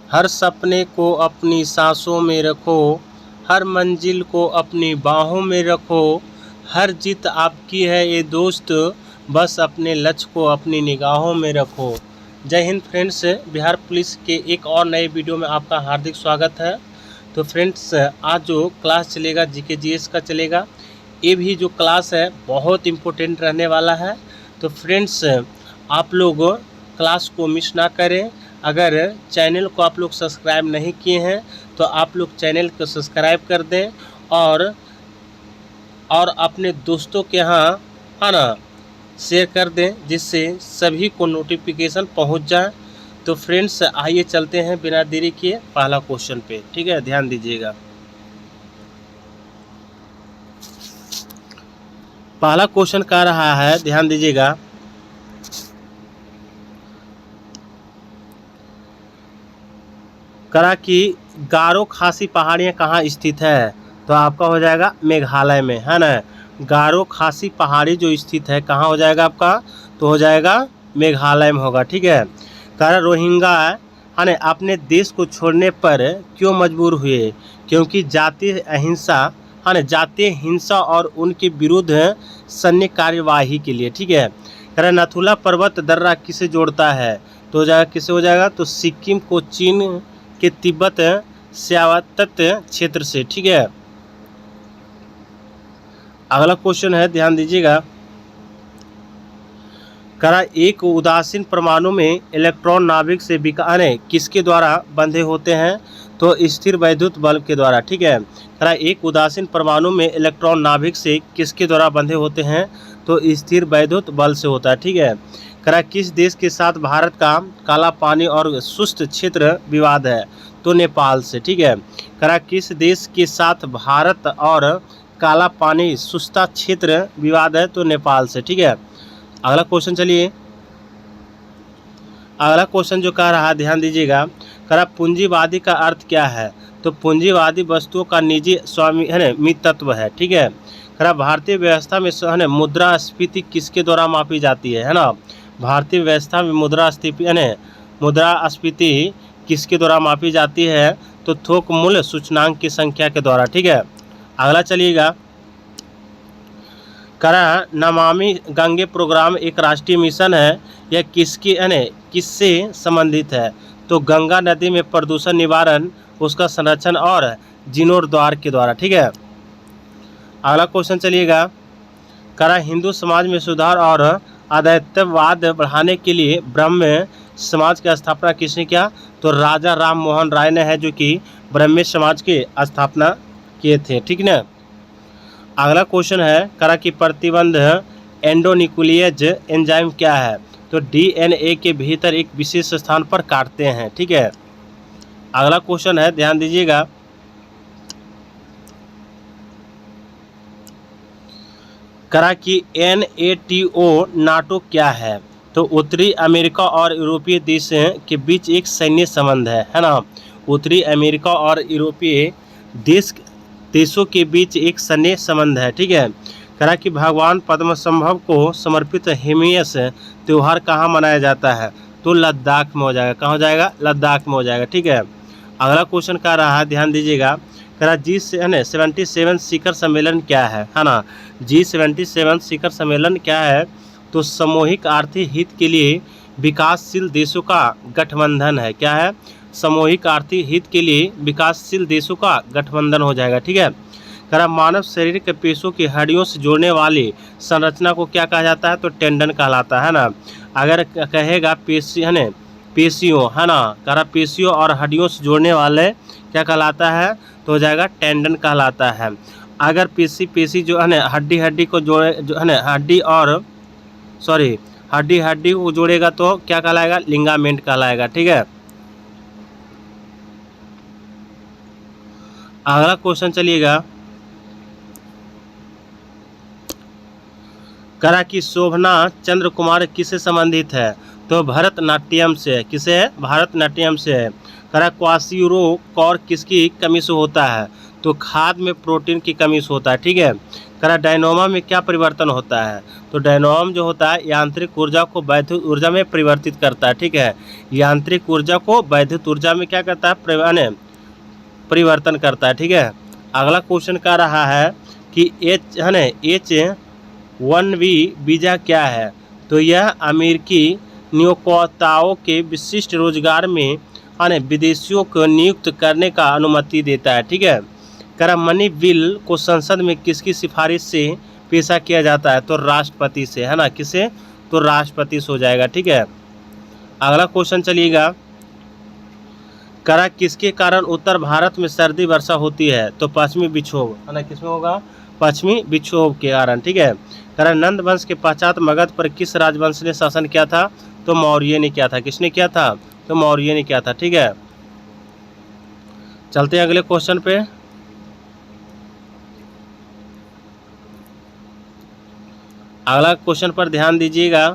हर सपने को अपनी सांसों में रखो, हर मंजिल को अपनी बाहों में रखो, हर जीत आपकी है ये दोस्त, बस अपने लक्ष्य को अपनी निगाहों में रखो। जय हिंद फ्रेंड्स, बिहार पुलिस के एक और नए वीडियो में आपका हार्दिक स्वागत है। तो फ्रेंड्स, आज जो क्लास चलेगा जीके जीएस का चलेगा, ये भी जो क्लास है बहुत इम्पोर्टेंट रहने वाला है। तो फ्रेंड्स, आप लोग क्लास को मिस ना करें। अगर चैनल को आप लोग सब्सक्राइब नहीं किए हैं तो आप लोग चैनल को सब्सक्राइब कर दें और अपने दोस्तों के यहाँ है ना शेयर कर दें, जिससे सभी को नोटिफिकेशन पहुंच जाए। तो फ्रेंड्स, आइए चलते हैं बिना देरी किए पहला क्वेश्चन पे। ठीक है, ध्यान दीजिएगा। पहला क्वेश्चन कह रहा है, ध्यान दीजिएगा, करा कि गारो खासी पहाड़ियाँ कहाँ स्थित है। तो आपका हो जाएगा मेघालय में, है ना। गारो खासी पहाड़ी जो स्थित है कहाँ हो जाएगा आपका, तो हो जाएगा मेघालय में होगा। ठीक है। करा रोहिंग्या है ना अपने देश को छोड़ने पर क्यों मजबूर हुए, क्योंकि जातीय अहिंसा है ना, जातीय हिंसा और उनके विरुद्ध सैन्य कार्यवाही के लिए। ठीक है। करा नथुला पर्वत दर्रा किसे जोड़ता है, तो हो जाएगा किसे हो जाएगा, तो सिक्किम को चीन के तिब्बत स्यावतत क्षेत्र से। ठीक है। अगला क्वेश्चन है, ध्यान दीजिएगा, करा एक उदासीन परमाणु में इलेक्ट्रॉन नाभिक से विकिरण किसके द्वारा बंधे होते हैं, तो स्थिर वैद्युत बल्ब के द्वारा। ठीक है। करा एक उदासीन परमाणु में इलेक्ट्रॉन नाभिक से किसके द्वारा बंधे होते हैं, तो स्थिर वैद्युत बल्ब से होता है। ठीक है। करा किस देश के साथ भारत का काला पानी और शुष्क क्षेत्र विवाद है, तो नेपाल से। ठीक है। करा किस देश के साथ भारत और काला पानी शुष्क क्षेत्र विवाद है, तो नेपाल से। ठीक है। अगला क्वेश्चन चलिए, अगला क्वेश्चन जो कह रहा है, ध्यान दीजिएगा, करा पूंजीवादी का अर्थ क्या है, तो पूंजीवादी वस्तुओं का निजी स्वामी है ना मितत्व है। ठीक है। करा भारतीय व्यवस्था में है ना मुद्रास्फीति किसके द्वारा मापी जाती है ना। भारतीय व्यवस्था में मुद्रास्फीति किसके द्वारा मापी जाती है, तो थोक मूल्य सूचकांक की संख्या के द्वारा। ठीक है। अगला चलिएगा, करा नमामि गंगे प्रोग्राम एक राष्ट्रीय मिशन है, यह किससे संबंधित है, तो गंगा नदी में प्रदूषण निवारण, उसका संरक्षण और जीर्णोद्धार के द्वारा। ठीक है। अगला क्वेश्चन चलिएगा, करा हिंदू समाज में सुधार और अद्वैतवाद बढ़ाने के लिए ब्रह्म समाज की स्थापना किसने किया, तो राजा राम मोहन राय ने है, जो कि ब्रह्म समाज की स्थापना किए थे। ठीक ना। अगला क्वेश्चन है, करा कि प्रतिबंध एंडोन्यूक्लियेज एंजाइम क्या है, तो डीएनए के भीतर एक विशेष स्थान पर काटते हैं। ठीक है। अगला क्वेश्चन है, ध्यान दीजिएगा, करा कि NATO नाटो क्या है, तो उत्तरी अमेरिका और यूरोपीय देश के बीच एक सैन्य संबंध है ना। उत्तरी अमेरिका और यूरोपीय देशों के बीच एक सैन्य संबंध है। ठीक है। करा कि भगवान पद्मसंभव को समर्पित हिमेयस त्यौहार कहाँ मनाया जाता है, तो लद्दाख में हो जाएगा। कहाँ हो जाएगा, लद्दाख में हो जाएगा। ठीक है। अगला क्वेश्चन कह रहा है, ध्यान दीजिएगा, करा G77 शिखर सम्मेलन क्या है ना। G77 शिखर सम्मेलन क्या है, तो सामूहिक आर्थिक हित के लिए विकासशील देशों का गठबंधन है। क्या है, सामूहिक आर्थिक हित के लिए विकासशील देशों का गठबंधन हो जाएगा। ठीक है। करा मानव शरीर के पेशियों की हड्डियों से जोड़ने वाली संरचना को क्या कहा जाता है, तो टेंडन कहलाता है ना। अगर कहेगा पेशी है ना, पेशियों है ना, करा पेशियों और हड्डियों से जोड़ने वाले क्या कहलाता है, तो हो जाएगा टेंडन कहलाता है। अगर पेशी जो है ना हड्डी को जोड़े, जो है ना हड्डी को जोड़ेगा तो क्या कहलाएगा, लिगामेंट कहलाएगा। ठीक है। अगला क्वेश्चन चलिएगा, करा कि शोभना चंद्र कुमार किससे संबंधित है, तो भरतनाट्यम से है। किसे है, भरतनाट्यम से है। करा क्वासिरो कौर किसकी कमी से होता है, तो तो खाद में प्रोटीन की कमी से होता है, ठीक है। करा डायनोमा में क्या परिवर्तन होता है, तो डायनोम जो होता है यांत्रिक ऊर्जा को वैद्युत ऊर्जा में परिवर्तित करता है, ठीक है। यांत्रिक ऊर्जा को वैद्युत ऊर्जा में क्या करता है, परिवर्तन करता है, ठीक है। अगला क्वेश्चन का रहा है कि H1B वीज़ा क्या है, तो यह अमेरिकी नियोक्ताओं के विशिष्ट रोजगार में विदेशियों को नियुक्त करने का अनुमति देता है, ठीक है। करा मनी बिल को संसद में किसकी सिफारिश से पेशा किया जाता है, तो राष्ट्रपति से, है ना। किसे, तो राष्ट्रपति से हो जाएगा, ठीक है। अगला क्वेश्चन चलिएगा, करा किसके कारण उत्तर भारत में सर्दी वर्षा होती है, तो पश्चिमी विक्षोभ, है ना। किसमें होगा, पश्चिमी विक्षोभ के कारण, ठीक है। करा नंद वंश के पश्चात मगध पर किस राजवंश ने शासन किया था, तो मौर्य ने किया था। किसने किया था, तो मौर्य ने किया था, ठीक है। चलते हैं अगले क्वेश्चन पे। अगला क्वेश्चन पर ध्यान दीजिएगा,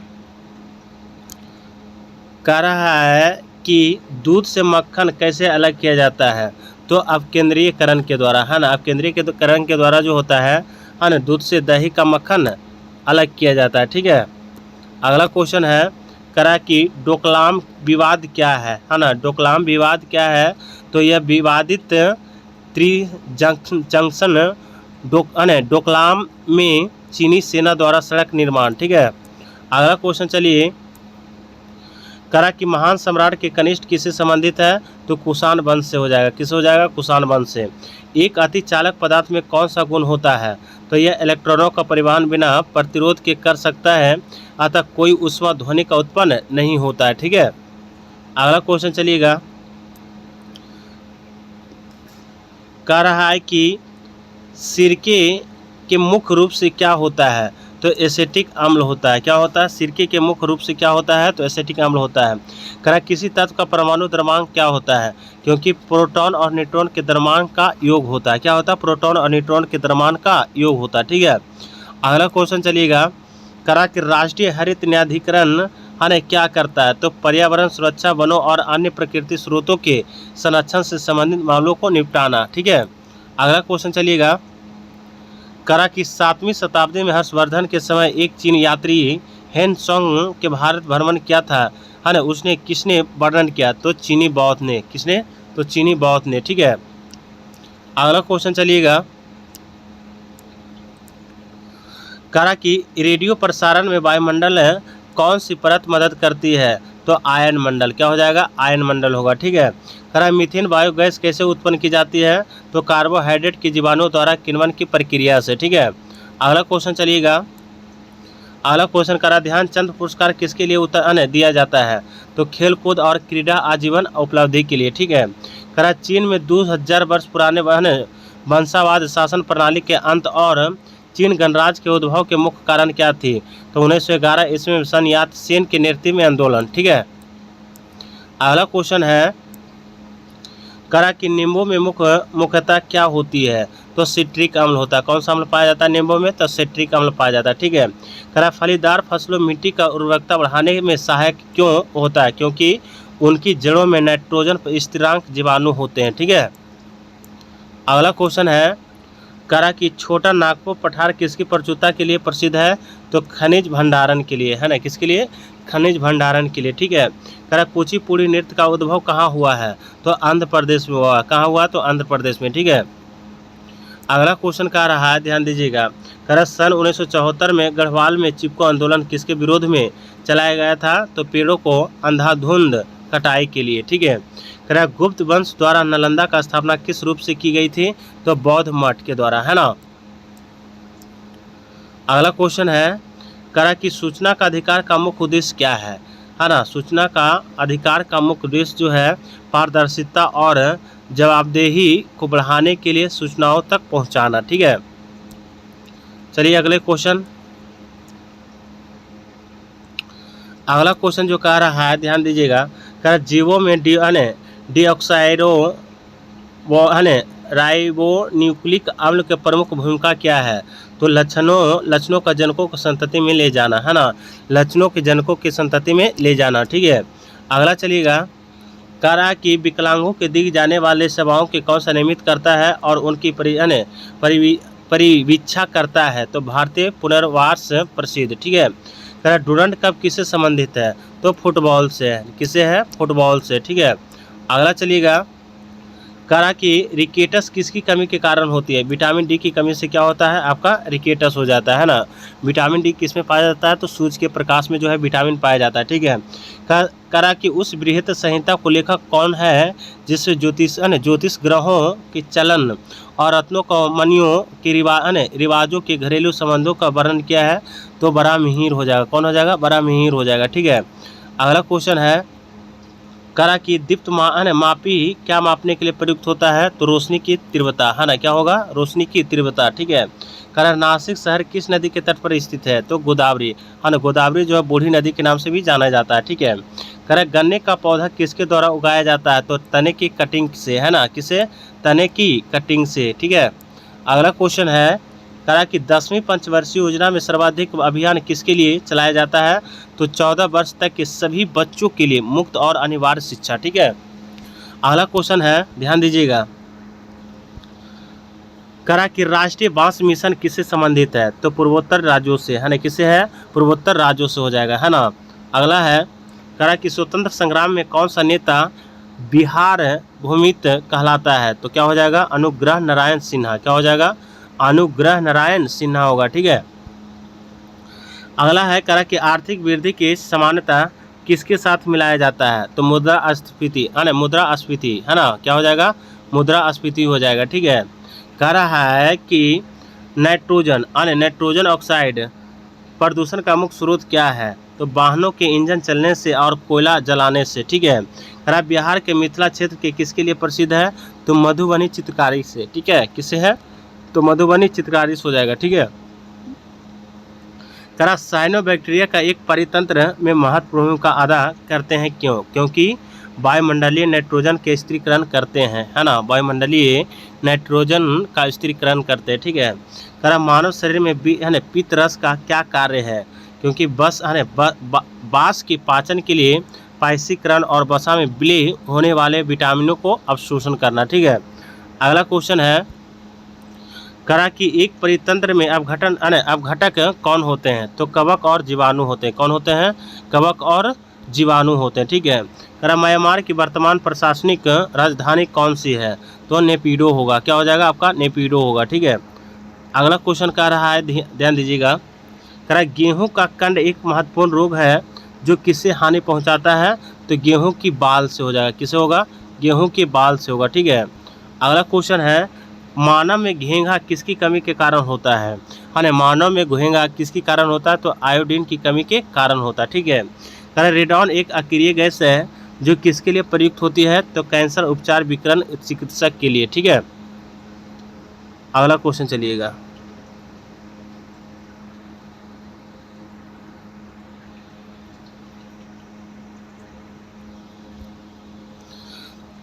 कह रहा है कि दूध से मक्खन कैसे अलग किया जाता है, तो अपकेंद्रीयकरण के द्वारा, है ना। अपकेंद्रीयकरण के द्वारा जो होता है ना, दूध से दही का मक्खन अलग किया जाता है, ठीक है। अगला क्वेश्चन है, करा कि डोकलाम विवाद क्या है ना। डोकलाम विवाद क्या है, तो यह विवादित जंक्शन डोकलाम में चीनी सेना द्वारा सड़क निर्माण, ठीक है। अगला क्वेश्चन चलिए, करा कि महान सम्राट के कनिष्ठ किससे संबंधित है, तो कुषाण वंश से हो जाएगा। किससे हो जाएगा, कुषाण वंश से। एक अति चालक पदार्थ में कौन सा गुण होता है, तो यह इलेक्ट्रॉनों का परिवहन बिना प्रतिरोध के कर सकता है, अतः कोई ऊष्मा ध्वनि का उत्पन्न नहीं होता है, ठीक है। अगला क्वेश्चन चलिएगा, कह रहा है कि सिरके के मुख्य रूप से क्या होता है, तो एसिटिक अम्ल होता है। क्या होता है, सिरके के मुख्य रूप से क्या होता है, तो एसिटिक अम्ल होता है। करा किसी तत्व का परमाणु द्रव्यमान क्या होता है, क्योंकि प्रोटॉन और न्यूट्रॉन के द्रव्यमान का योग होता है। क्या होता है, प्रोटॉन और न्यूट्रॉन के द्रव्यमान का योग होता है, ठीक है। अगला क्वेश्चन चलिएगा, करा कि राष्ट्रीय हरित न्यायाधिकरण क्या करता है, तो पर्यावरण सुरक्षा, वनों और अन्य प्रकृति स्रोतों के संरक्षण से संबंधित मामलों को निपटाना, ठीक है। अगला क्वेश्चन चलिएगा, करा कि 7वीं शताब्दी में हर्षवर्धन के समय एक चीन यात्री हेन सोंग के भारत भ्रमण किया था, है ना। उसने किसने वर्णन किया, तो चीनी बौद्ध ने। किसने, तो चीनी बौद्ध ने, ठीक है। अगला क्वेश्चन चलिएगा, करा कि रेडियो प्रसारण में वायुमंडल कौन सी परत मदद करती है, तो आयन मंडल। क्या हो जाएगा, आयन मंडल होगा, ठीक है। करा मीथेन बायोगैस कैसे उत्पन्न की जाती है, तो कार्बोहाइड्रेट के जीवाणु द्वारा किण्वन की प्रक्रिया से, ठीक है। अगला क्वेश्चन चलिएगा, अगला क्वेश्चन करा ध्यानचंद पुरस्कार किसके लिए दिया जाता है, तो खेलकूद और क्रीड़ा आजीवन उपलब्धि के लिए, ठीक है। करा चीन में 2000 वर्ष पुराने वंशावाद शासन प्रणाली के अंत और चीन गणराज्य के उद्भव के मुख्य कारण क्या थी, तो 1911 ईस्वी में सन यात सेन के नेतृत्व में आंदोलन, ठीक है। अगला क्वेश्चन है, करा कि नींबू में मुख्यतः क्या होती है, तो सिट्रिक अम्ल होता है। कौन सा अम्ल पाया जाता है नींबू में, तो सिट्रिक अम्ल पाया जाता है, ठीक है। करा फलीदार फसलों मिट्टी का उर्वरकता बढ़ाने में सहायक क्यों होता है, क्योंकि उनकी जड़ों में नाइट्रोजन स्थिरांक जीवाणु होते हैं, ठीक है। अगला क्वेश्चन है, करा कि छोटा नागपुर पठार किसकी प्रचुरता के लिए प्रसिद्ध है, तो खनिज भंडारण के लिए, है ना। किसके लिए, खनिज भंडारण के लिए, ठीक है। करा कुचिपुड़ी नृत्य का उद्भव कहाँ हुआ है, तो आंध्र प्रदेश में हुआ। कहाँ हुआ, तो आंध्र प्रदेश में, ठीक है। अगला क्वेश्चन का रहा है, ध्यान दीजिएगा, करा सन 1974 में गढ़वाल में चिपको आंदोलन किसके विरोध में चलाया गया था, तो पेड़ों को अंधाधुंध कटाई के लिए, ठीक है। करा गुप्त वंश द्वारा नालंदा का स्थापना किस रूप से की गई थी, तो बौद्ध मठ के द्वारा, है ना। अगला क्वेश्चन है, करा कि सूचना का अधिकार का मुख्य उद्देश्य क्या है ना। सूचना का अधिकार का मुख्य उद्देश्य जो है पारदर्शिता और जवाबदेही को बढ़ाने के लिए सूचनाओं तक पहुंचाना, ठीक है। चलिए अगले क्वेश्चन, अगला क्वेश्चन जो कह रहा है, ध्यान दीजिएगा, कह जीवों में डीऑक्साइडो राइबोन्यूक्लिक अम्ल के प्रमुख भूमिका क्या है, तो लक्षणों का जनकों को संतति में ले जाना, है ना। लक्षणों के जनकों की संतति में ले जाना, ठीक है। अगला चलिएगा, करा कि विकलांगों के दी जाने वाले सेवाओं के कौन सा नियमित करता है और उनकी परिवीक्षा करता है? तो भारतीय पुनर्वास प्रसिद्ध, ठीक है। करा डूरंड कप किससे संबंधित है? तो फुटबॉल से है। किससे है? फुटबॉल से, ठीक है। अगला चलिएगा, करा कि रिकेटस किसकी कमी के कारण होती है? विटामिन डी की कमी से क्या होता है? आपका रिकेटस हो जाता है ना। विटामिन डी किस में पाया जाता है? तो सूरज के प्रकाश में जो है विटामिन पाया जाता है, ठीक है। करा कि उस बृहत संहिता को लेखक कौन है जिससे ज्योतिष ग्रहों के चलन और रत्नों को मनियों के रिवाजों के घरेलू संबंधों का वर्णन किया है? तो बराहमिहिर हो जाएगा। कौन हो जाएगा? बराहमिहिर हो जाएगा, ठीक है। अगला क्वेश्चन है, करा कि दीप्त मापी क्या मापने के लिए प्रयुक्त होता है? तो रोशनी की तीव्रता, है ना। क्या होगा? रोशनी की तीव्रता, ठीक है। करा नासिक शहर किस नदी के तट पर स्थित है? तो गोदावरी, है ना। गोदावरी जो है बूढ़ी नदी के नाम से भी जाना जाता है, ठीक है। करा गन्ने का पौधा किसके द्वारा उगाया जाता है? तो तने की कटिंग से, है ना। किसे? तने की कटिंग से, ठीक है। अगला क्वेश्चन है, करा कि 10वीं पंचवर्षीय योजना में सर्वाधिक अभियान किसके लिए चलाया जाता है? तो 14 वर्ष तक के सभी बच्चों के लिए मुफ्त और अनिवार्य शिक्षा, ठीक है। अगला क्वेश्चन है, ध्यान दीजिएगा, करा कि राष्ट्रीय बांस मिशन किससे संबंधित है? तो पूर्वोत्तर राज्यों से, है ना। किससे है? पूर्वोत्तर राज्यों से हो जाएगा, है ना। अगला है, करा कि स्वतंत्र संग्राम में कौन सा नेता बिहार भूमित कहलाता है? तो क्या हो जाएगा? अनुग्रह नारायण सिन्हा। क्या हो जाएगा? अनुग्रह नारायण सिन्हा होगा, ठीक है। अगला है, करा कि आर्थिक वृद्धि की समानता किसके साथ मिलाया जाता है? तो मुद्रास्फीति, है ना। मुद्रास्फीति, है ना। क्या हो जाएगा? मुद्रास्फीति हो जाएगा, ठीक है। कह रहा है कि नाइट्रोजन ऑक्साइड प्रदूषण का मुख्य स्रोत क्या है? तो वाहनों के इंजन चलने से और कोयला जलाने से, ठीक है। करा बिहार के मिथिला क्षेत्र के किसके लिए प्रसिद्ध है? तो मधुबनी चित्रकारी से, ठीक है। किससे है? तो मधुबनी चित्रकारी से हो जाएगा, ठीक है। करा साइनोबैक्टीरिया का एक परितंत्र में महत्वपूर्ण भूमिका अदा करते हैं, क्यों? क्योंकि वायुमंडलीय नाइट्रोजन के स्थिरीकरण करते हैं, है ना। वायुमंडलीय नाइट्रोजन का स्थिरीकरण करते हैं, ठीक है। करा मानव शरीर में पित्त रस का क्या कार्य है? क्योंकि बास की पाचन के लिए पायसीकरण और वसा में विलीन होने वाले विटामिनों को अवशोषण करना, ठीक है। अगला क्वेश्चन है, करा कि एक परितंत्र में अपघटक कौन होते हैं? तो कवक और जीवाणु होते हैं। कौन होते हैं? कवक और जीवाणु होते हैं, ठीक है। करा म्यांमार की वर्तमान प्रशासनिक राजधानी कौन सी है? तो नेपिडो होगा। क्या हो जाएगा? आपका नेपिडो होगा, ठीक है। अगला क्वेश्चन कह रहा है, ध्यान दीजिएगा, करा गेहूं का कंड एक महत्वपूर्ण रोग है जो किससे हानि पहुंचाता है? तो गेहूं की बाल से हो जाएगा। किसे होगा? गेहूं की बाल से होगा, ठीक है। अगला क्वेश्चन है, मानव में घेंघा किसकी कमी के कारण होता है? हाँ, मानव में घेंघा किसके कारण होता है? तो आयोडीन की कमी के कारण होता है, ठीक है। रेडॉन एक अक्रिय गैस है जो किसके लिए प्रयुक्त होती है? तो कैंसर उपचार विकिरण चिकित्सक के लिए, ठीक है। अगला क्वेश्चन चलिएगा,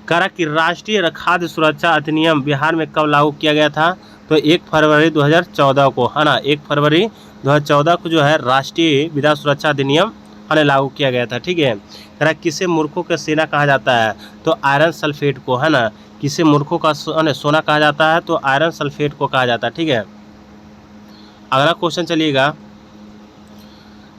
करा कि राष्ट्रीय खाद्य सुरक्षा अधिनियम बिहार में कब लागू किया गया था? तो 1 फरवरी 2014 को, है ना। 1 फरवरी 2014 को जो है राष्ट्रीय विद्या सुरक्षा अधिनियम लागू किया गया था, ठीक है। करा किसे मूर्खों का सेना कहा जाता है? तो आयरन सल्फेट को, है ना। किसे मूर्खों का सोना कहा जाता है? तो आयरन सल्फेट को कहा जाता है, ठीक है। अगला क्वेश्चन चलिएगा,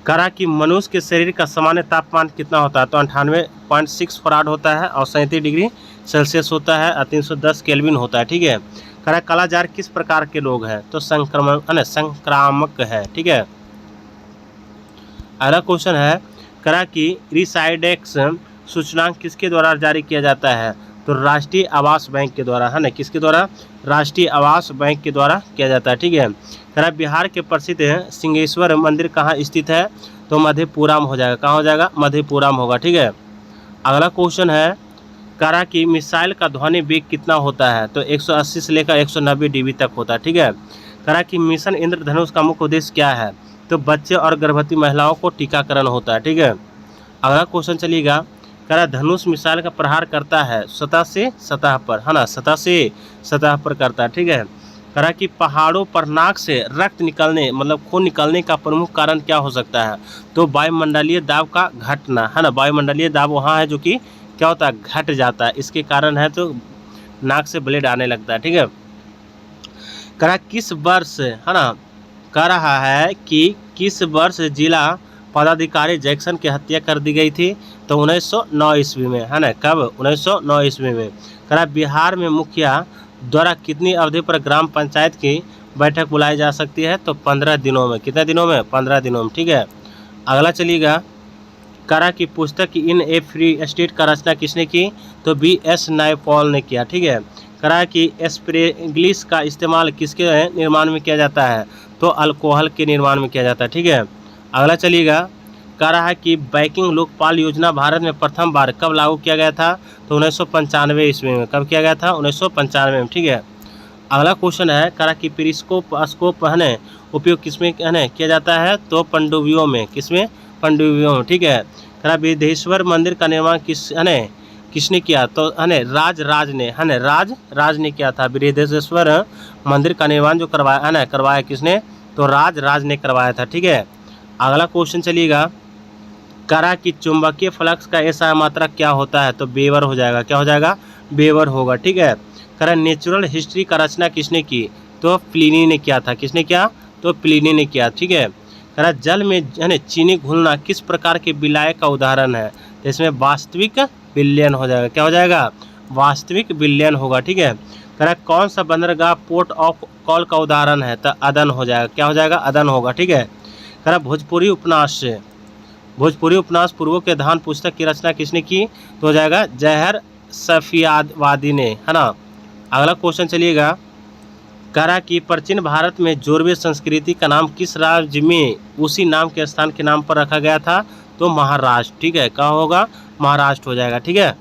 करा कि मनुष्य के शरीर का सामान्य तापमान कितना होता है? तो 98.6 फराड होता है और 37 डिग्री सेल्सियस होता है और 310 केल्विन होता है, ठीक है। करा कालाजार किस प्रकार के रोग हैं? तो संक्रामक है, ठीक है। अगला क्वेश्चन है, करा कि रिसाइडेक्स सूचनांक किसके द्वारा जारी किया जाता है? तो राष्ट्रीय आवास बैंक के द्वारा, है ना। किसके द्वारा? राष्ट्रीय आवास बैंक के द्वारा किया जाता है, ठीक है। करा बिहार के प्रसिद्ध सिंहेश्वर मंदिर कहाँ स्थित है? तो मधेपुराम हो जाएगा। कहाँ हो जाएगा? मधेपुराम होगा, ठीक है। अगला क्वेश्चन है, करा कि मिसाइल का ध्वनि वेग कितना होता है? तो 180 से लेकर 190 dB तक होता है, ठीक है। करा कि मिशन इंद्रधनुष का मुख्य उद्देश्य क्या है? तो बच्चे और गर्भवती महिलाओं को टीकाकरण होता है, ठीक है। अगला क्वेश्चन चलिएगा, करा धनुष मिसाइल का प्रहार करता है सतह से सतह पर, है ना। सतह से सतह पर करता है, ठीक है। करा कि पहाड़ों पर नाक से रक्त निकलने मतलब खून निकलने का प्रमुख कारण क्या हो सकता है? तो वायुमंडलीय दाब का घटना, है ना। वायुमंडलीय दाब वहाँ है जो कि क्या होता है, घट जाता है। इसके कारण है तो नाक से ब्लेड आने लगता है, ठीक है। कह रहा किस वर्ष, है ना, कह रहा है कि किस वर्ष जिला पदाधिकारी जैक्सन की हत्या कर दी गई थी, तो 1909 ईस्वी में, है ना, कब, 1909 ईस्वी में। कह रहा बिहार में मुखिया द्वारा कितनी अवधि पर ग्राम पंचायत की बैठक बुलाई जा सकती है, तो 15 दिनों में। कितने दिनों में, 15 दिनों में, ठीक है। अगला चलिएगा, करा की पुस्तक इन ए फ्री स्टेट का रचना किसने की, तो B.S. नायपॉल ने किया, ठीक है। करा कि एस्प्रेग्लिस का इस्तेमाल किसके निर्माण में किया जाता है, तो अल्कोहल के निर्माण में किया जाता है, ठीक है। अगला चलिएगा, कह रहा है कि बैंकिंग लोकपाल योजना भारत में प्रथम बार कब लागू किया गया था, तो 1995 ईस्वी में। कब किया गया था, 1995 में, ठीक है। अगला क्वेश्चन है, कह रहा कि पेरिस्कोप स्कोप है ना उपयोग किसमें है ना किया जाता है, तो पनडुब्बियों में। किसमें, पनडुब्बियों में, ठीक है। कह रहा विदेश्वर मंदिर का निर्माण किसने किया, तो है ना राज ने, है ना राज ने किया था। बृहदेश्वर मंदिर का निर्माण जो करवाया किसने, तो राज ने करवाया था, ठीक है। अगला क्वेश्चन चलिएगा, कह रहा कि चुंबकीय फ्लक्स का ऐसा मात्रा क्या होता है, तो वेबर हो जाएगा। क्या हो जाएगा, वेबर होगा, ठीक है। कह रहा नेचुरल हिस्ट्री का रचना किसने की, तो प्लिनी ने किया था। किसने किया, तो प्लिनी ने किया, ठीक है। कह रहा जल में है ना चीनी घुलना किस प्रकार के विलायक का उदाहरण है, तो इसमें वास्तविक विलयन हो जाएगा। क्या हो जाएगा, वास्तविक विलयन होगा, ठीक है। कह रहा कौन सा बंदरगाह पोर्ट ऑफ कॉल का उदाहरण है, तो अदन हो जाएगा। क्या हो जाएगा, अदन होगा, ठीक है। कह रहा भोजपुरी उपन्यास पूर्वों के धान पुस्तक की रचना किसने की, तो हो जाएगा जहर सफियावादी ने, है ना। अगला क्वेश्चन चलिएगा, कह रहा कि प्राचीन भारत में जोरवे संस्कृति का नाम किस राज्य में उसी नाम के स्थान के नाम पर रखा गया था, तो महाराष्ट्र, ठीक है। क्या होगा, महाराष्ट्र हो जाएगा, ठीक है।